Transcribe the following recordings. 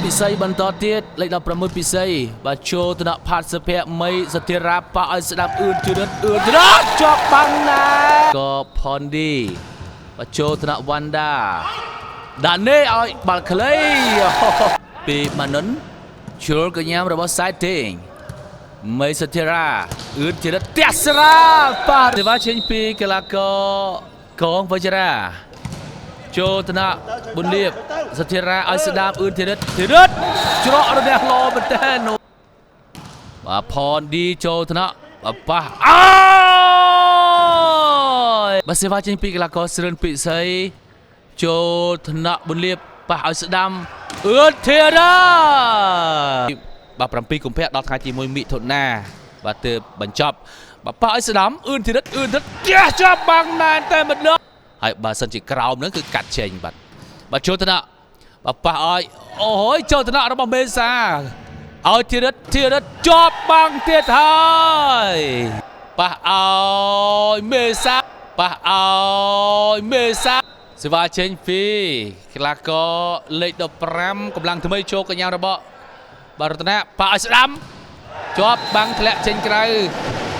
ពិសីបន្តទៀតលេខ16ពិសីបាទចូលទៅដាក់ផាត់សភៈមីសធិរាប៉ឲ្យស្ដាប់អឿនជឿនជាប់បាំងណាក៏ផនឌីបាទចូលទៅដាក់វ៉ាន់ដាដាក់នេះឲ្យបាល់ខ្លីពីម៉ានុនជុលកញ្ញាមរបស់សៃតេងមីសធិរាអឿនជឿនទះស្រាបាទសេវាចេញពីកីឡាករកងវជ្ជរាចូលទៅដាក់ប៊ុនលៀបសធិរាឲ្យស្ដាប់អឿនធីរិតច្រករបស់លោមែនតើបាទផនឌីចូលទៅដាក់ប៉ះអើយបាទសេវាចេញពីកីឡាករស្រឿនពិសីចូលថ្នាក់ប៊ុនលៀបប៉ះឲ្យស្ដាំអឿនធីរិតបាទ7កុម្ភៈដល់ថ្ងៃទី1មិថុនាបាទទើបបញ្ចប់បាទប៉ះឲ្យស្ដាំអឿនធីរិតចាប់បាំងណែនតែម្ដងហើយបើសិនជាក្រោមហ្នឹងគឺកាត់ចេញបាទចូលថ្នាក់បាទប៉ះឲ្យអូយចូលថ្នាក់របស់មេសាឲ្យធីរិតជាប់បាំងទៀតហើយប៉ះឲ្យមេសាសេវាចេញពីកីឡាករលេខ15កម្លាំងថ្មីចូលកញ្ញារបស់បាទរតនាប៉ះឲ្យស្ដាំជាប់បាំងធ្លាក់ចេញក្រៅ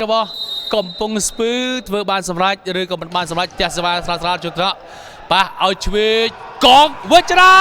របស់កំពុងស្ពឺធ្វើបានសម្រេចឬក៏មិនបានសម្រេចផ្ទះសេវាស្រាលជុត្រប៉ះឲ្យឆ្វេងកងវជ្ជរា